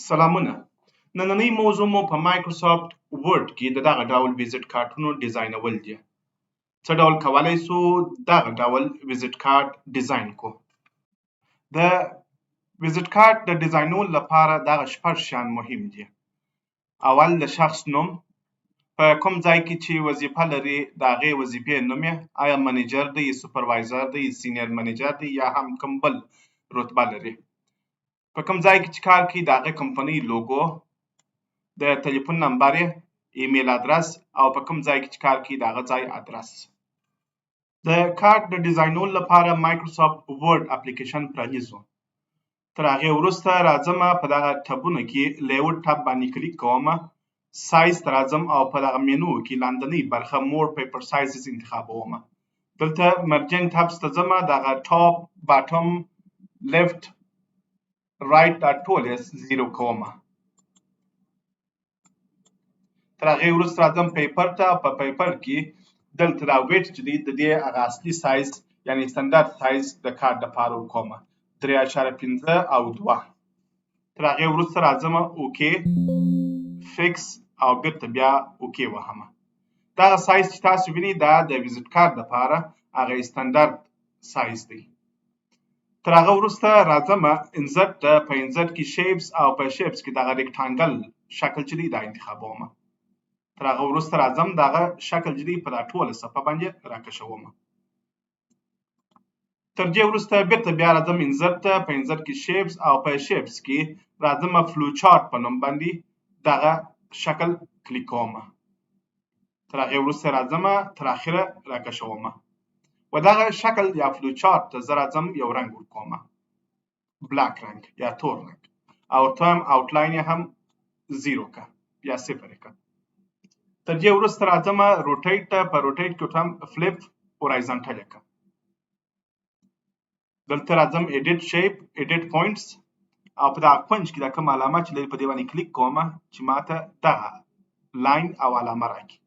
سلامونه. نننۍ موضوع مو په مایکروسافټ ورډ کې د دغه ډول ویزیټ کارتونو ډیزاینول دي. څه ډول کولای سو دغه ډول ویزیټ کارت ډیزاین کو؟ د ویزیټ کارت د ډیزاینول لپاره دغه شپږ شیان مهم دي. اول د شخص نوم، په کوم ځای کې چې وظیفه لري د هغې وظیفې نوم یې، آیا منیجر دی، سوپروایزر دی، سینیر منیجر دی یا هم کوم بل رتبه لري. په کوم ځای کې چې کار کوي د هغې کمپنۍ لوګو، د تلیفون نمبر یې، ایمیل ادرس او په کوم ځای کې چې کار کوي د هغه ځای ادرس. د کارت د ډیزاینول لپاره مایکروسافټ ورډ اپلیکیشن پرانیزو. تر هغې وروسته راځم په دغه ټبونو کې لیاوټ ټب باندې کلیک کوم، سایز ته راځم او په دغه مینو کې لاندنۍ برخه مور پیپر سایزز انتخابوم. دلته مرجن ټبس ته ځم، دغه ټاپ، باټم، لیفت، رایټ دا ټول یې زیرو کوم. تر هغې وروسته راځم پیپر ته. په پیپر کې دلته دا ویټ چې دی د دې هغه اصلي سایز یعنې سټنډرډ سایز د کارت دپاره وکوم 3.5 او 2. تر هغې وروسته راځم اوکې، فکس او بیرته بیا اوکې وهم. دغه سایز چې تاسو وینئ دا د ویزیټ کارت دپاره هغه سټنډرډ سایز دی. تر هغه وروسته راځم انزرټ ته. په انزرټ کې شیپس او په شیپس کې دغه ریکټانګل شکل چې دی دا انتخابوم. تر هغه وروسته راځم دغه شکل چې دی په دا ټوله صفحه باندې راکشوم. تر دې وروسته بیرته بیا راځم انزرټ ته. په انزرټ کې شیپس او په شیپس کې راځم فلو چارت په نوم باندې دغه شکل کلیک کوم. تر هغې وروسته راځم تر اخره راکشوم و دغه شکل یا فلو چارت ته زه راځم یو رنګ ورکوم، بلاک رنګ یا تور رنګ، او ورته هم آوټلاین یې هم 0 که یا 0 که. تر دې وروسته راځم روټیټ ته. په روټیټ کې ورته هم فلپ اورایزنټل یې که. دلته راځم ایډیټ شیپ، ایډیټ پوینټس او په دغه کونج کې دا کوم علامه چې لري په دې باندې کلیک کوم چې ماته دغه لاین او علامه راکړي.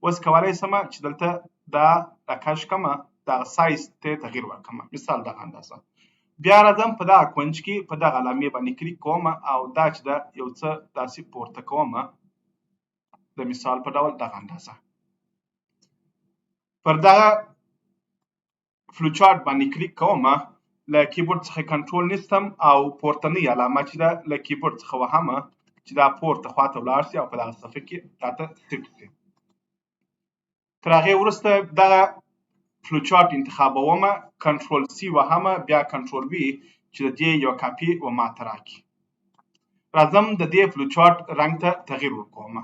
اوس کولی شم چې دلته دا راکش کړم، دغه سایز ته تغییر ورکړم، مثال دغه اندازه. بیا راځم په دغه کونج کې په دغه علامې باندې کلیک کوم او دا چې ده یو څه داسې پورته کوم، د مثال په ډول دغه اندازه. پر دغه فلوچارت باندې کلیک کوم، له کیبورډ څخه کنټرول نیستم او پورتنۍ علامه چې ده له کیبورډ څخه وهم چې دا پورته خواته ولاړ شي او په دغه صفحه کې راته سیټ شي. تر هغې وروسته دغه فلوچارت انتخابوم، کنټرول سی وهم، بیا کنټرول وي چې د دې یو کاپي و ماته راکړي. راځم د دې فلوچارت رنګ ته تغییر ورکوم،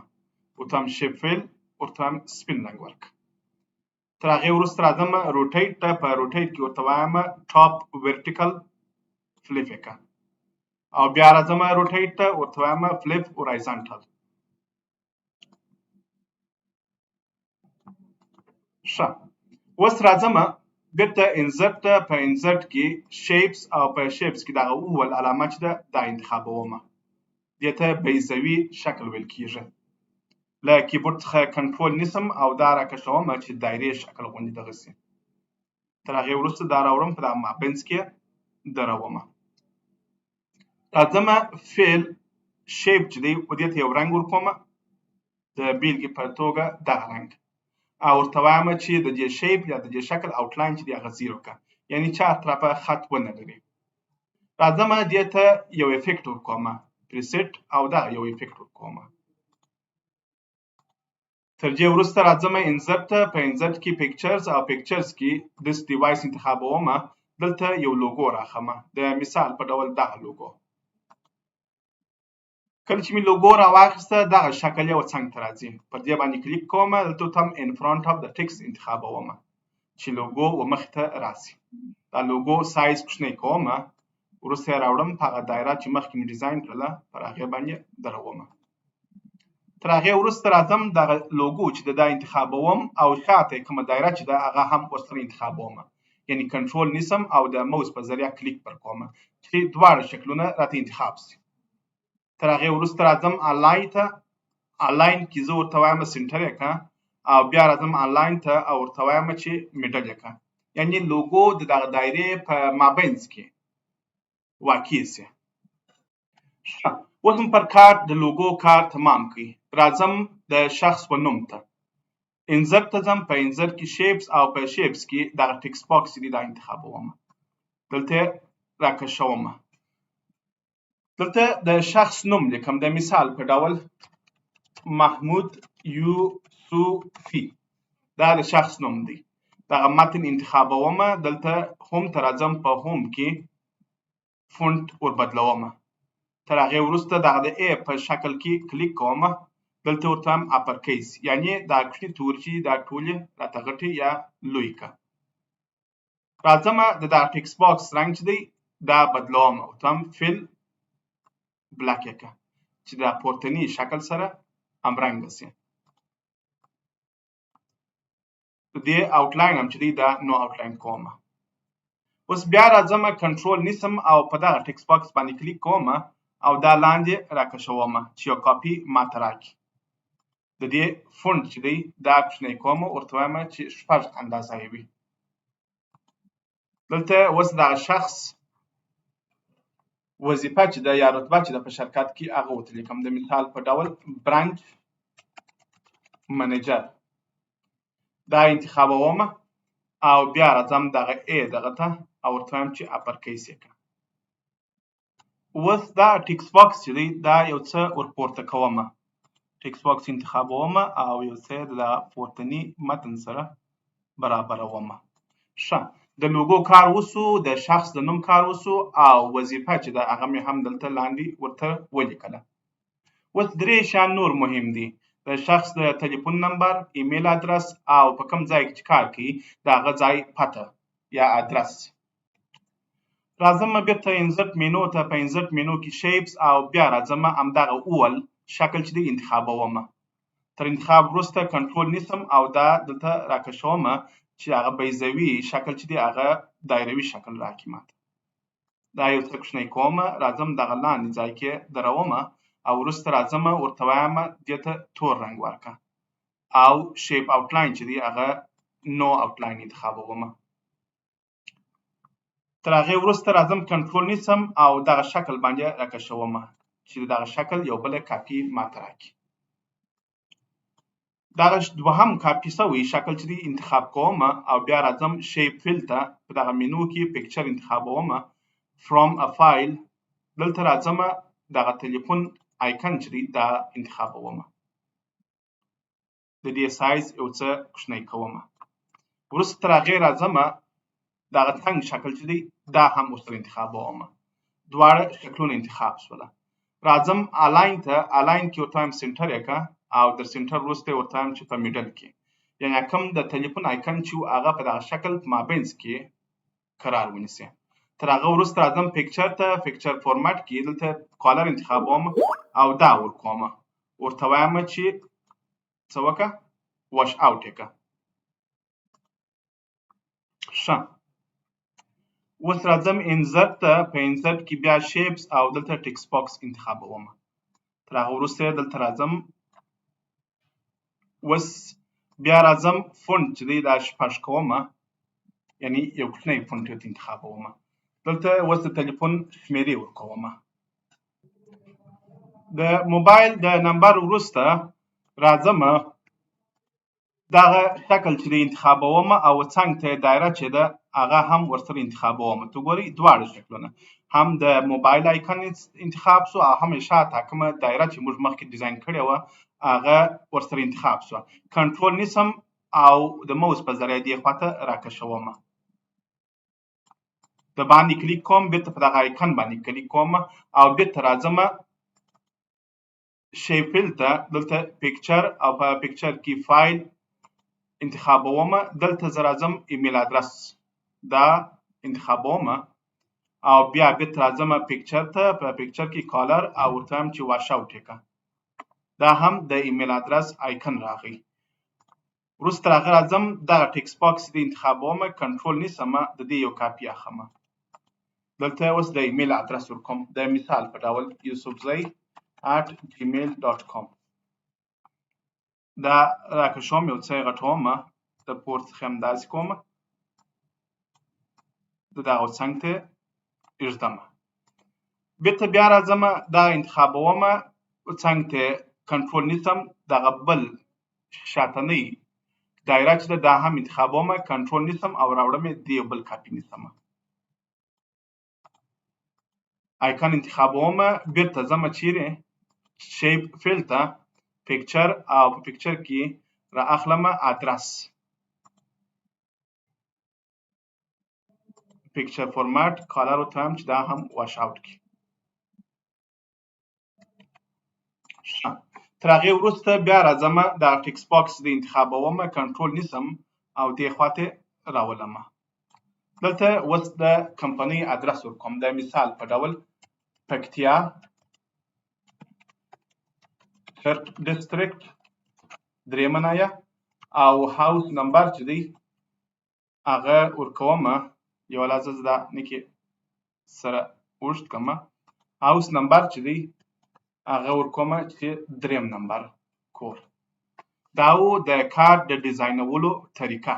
ورته هم شیپ فیل، ورته هم سپین رنګ ورکړه. تر هغې وروسته راځم روټیټ ته. په روټیټ کې ورته وایم ټاپ ورټیکل فلپ یې که، او بیا راځم روټیټ ته ورته وایم فلپ اورایزنټل. ښه، اوس راځم بیرته انزرټ ته. په انزرټ کې شیپس او په شیپس کې دغه اول علامه چې ده دا انتخابوم، دې ته بیضوي شکل ویل کېږي. له کیبورډ څخه کنټرول نیسم او دا راکشوم چې دایرې شکل غوندې دغسې. تر هغې وروسته دا راوړم په دغه مابینځ کې دروم. راځم فیل شیپ چې دی دې ته یو رنګ ورکوم، د بیلګې په توګه دغه رنګ، او ورته وایم چې د دې شیپ یا د دې شکل آوټلاین چې دی هغه 0 که، یعنې چا طرفه خط ونه لري. راځم دې ته یو افیکټ ورکوم، پریسیټ، او دغه یو افیکټ ورکوم. تر دې وروسته راځم انزرټ ته. په انزرټ کې پکچرز او پکچرز کې دس ډیوایس انتخابوم. دلته یو لوګو راخم، د مثال په ډول دغه لوګو. کله چې مې لوګو راواخیسته دغه شکل یې څنګ ته راځي، پر دې باندې کلیک کوم، دلته هم ان فرانټ اف د ټکسټ انتخابوم چې لوګو و مخې ته راسي. دا لوګو سایز کوچنی کوم، وروسته یې راوړم په هغه دایره چې مخکې مې ډیزاین کړله پر هغې باندې دروم. تر هغې وروسته راځم دغه لوګو چې ده دا انتخابوم او شاته یې کومه دایره چې ده هغه هم ورسره انتخابوم، یعنې کنټرول نیسم او د موس په ذریعه کلیک ورکوم چې دواړه شکلونه راته انتخاب شي. تر هغې وروسته راځم آنلاین ته. آنلاین کې زه ورته وایم سنټر یې که، او بیا راځم آنلاین ته او ورته وایم چې میډل یې که، یعنې لوګو د دغه دایرې په مابینځ کې واقع شي. اوس مو پر کارت د لوګو کار تمام کړئ. راځم د شخص و نوم ته. انزرټ ته ځم. په انزرټ کې شیپس او په شیپس کې دغه ټکس باکس دی دا انتخابوم. دلته راکشوم. دلته د شخص نوم لیکم. د مثال په ډول محمود یوسفي. دا د شخص نوم دی. دغه متن انتخابوم. دلته هوم ته راځم. په هوم کې فونټ ور بدلوم. تر هغې وروسته دغه د ای په شکل کې کلیک کوم. دلته ورته هم اپر کیس یعنی دا کوچني توري چې دا ټولې راته غټې یا لوی که. راځم د دغه ټکس باکس رنګ چې دی دا بدلوم. ورته هم فل بلاک یې که چې د پورتني شکل سره همرنګه سي. د دې آوټلاین هم چې دی دا نو آوټلاین کوم. اوس بیا راځم کنټرول نیسم او په دغه ټکس باکس باندې کلیک کوم او دا لاندې راکشوم چې یو کاپي ماته راکړي. د دې فونټ چې دی دا کوچنی کوم. ورته وایم چې 6 اندازه یې وي. دلته اوس دغه شخص وظیفه چې ده یا رتبه چې ده په شرکت کې هغه ورته لیکم. د مثال په ډول برانچ منیجر دا انتخابوم او بیا راځم دغه ای دغه ته او ورته وایم چې اپر کیس یې کړه. اوس دا ټکس باکس چې دی دا یو څه ورپورته کوم. ټکس باکس انتخابوم او یو څه د پورتني متن سره برابروم. ښه د لوګو کار وسو. د شخص د نوم کار وسو او وظیفه چې ده هغه مې هم دلته لاندې ورته ولیکله. اوس درې شیان نور مهم دي. د شخص د تلیفون نمبر، ایمیل ادرس او په کوم ځای کې چې کار کوي د هغه ځای پته یا ادرس. راځم بیرته انزرټ مینو ته. په انزرټ مینو کې شیپس او بیا راځم همدغه اول شکل چې دی انتخابوم. تر انتخاب وروسته کنټرول نیسم او دا دلته راکشوم چې هغه بیضوي شکل چې دی هغه دایروي شکل راکړي ماته. دا یو څه کوچنی کوم. راځم دغه لاندې ځای کې دروم او وروسته راځم ورته وایم دې ته تور رنګ ورکړه او شیپ آوټلاین چې دی هغه نو آوټلاین انتخابوم. تر هغې وروسته راځم کنټرول نیسم او دغه شکل باندې راکشوم چې دغه شکل یو بله کاپي ماته راکړي. دغه دوهم کاپي سوی شکل چې دی انتخاب کوم او بیا راځم شیپ فیل ته. په دغه مینو کې پکچر انتخابوم. فرام ا فایل دلته راځم دغه تلیفون آیکن چې دی دا انتخابوم. د دې سایز یو څه کوچنی کوم. وروسته تر هغې راځم دغه څنګ شکل چې دی دا هم ورسره انتخابوم. دواړه شکلونه انتخاب شوله. راځم الاین ته. الاین کې ورته وایم سنټر یې که او در سنټر وروسته ورته وایم چې په میډل کې یعنې کوم د تلیفون آیکن چې هغه په دغه شکل په مابینځ کې قرار ونیسي. تر هغه وروسته راځم پکچر ته. پکچر فورمټ کې دلته کالر انتخابوم او دا ورکوم. ورته وایم چې څه وکړه واش اوټ یې کړه. ښه اوس راځم انزرټ ته. په انزرټ کې بیا شیپس او دلته ټکس باکس انتخابوم. تر هغه وروسته دلته راځم. اوس بیا راځم فونټ چې دی دا 6 کوم یعنی یو کوچنی فونټ ورته انتخابوم. دلته اوس د تلیفون شمیرې ورکوم. د موبایل د نمبر وروسته راځم دغه شکل چې دی انتخابوم او څنګ ته دایره چې ده هغه هم ورسره انتخابوم. ته ګورئ دواړه شکلونه هم د موبایل آیکن انتخاب سو او هم شاته کومه دایره چې موږ مخکې ډیزاین کړې وه هغه ورسره انتخاب سوه. کنټرول نیسم او د موس په ذریعه دې خواته راکشوم. د باندې کلیک کوم. بیرته په دغه آیکن باندې کلیک کوم او بیرته راځم شیفیل ته. دلته پکچر او په پکچر کې فایل انتخابوم. دلته زه راځم ایمیل ادرس دا انتخابوم او بیا بیرته راځم پکچر ته. په پکچر کې کالر او ورته وایم چې واش اوټ یې کړه. دا هم د ایمیل ادرس آیکن راغی. وروسته هغه راځم دغه ټکس باکس دی انتخابوم. کنټرول نیسم د دې یو کاپي اخلم. دلته اوس د ایمیل ادرس ورکوم. د مثال په ډول yusufzai@gmail.com دا راکشوم. یو څه یې غټوم. د پورت څخه همداسې کوم. د دغه څنګ ته ایږدم. بیرته بیا راځم دا انتخابوم څنګ ته کنټرول نیسم دغه بل شاتنی دایره چې ده دا هم انتخابوم کنټرول نیسم او راوړم یې دې بل کاپي نیسم آیکن انتخابوم بیرته ځم چیرې شیپ فیل ته پکچر او په پکچر کې را اخلم ادرس پکچر فورمات کالر ورته هم چې دا هم واش اوټ کړي تر هغې وروسته بیا راځم دا ټکس باکس د انتخابوم کنټرول نیسم او دې خواته راولم دلته اوس د کمپنۍ ادرس ورکوم د مثال په ډول پکتیا کارټ ډسټریکټ درېیمه ناحیه او هاوس نمبر چې دی هغه ورکوم یوه لحظه زه دا نکې سره اوږد کړم هاوس نمبر چې دی هغه ورکوم چې 3 نمبر کور دا و د کارت د ډیزاینولو طریقه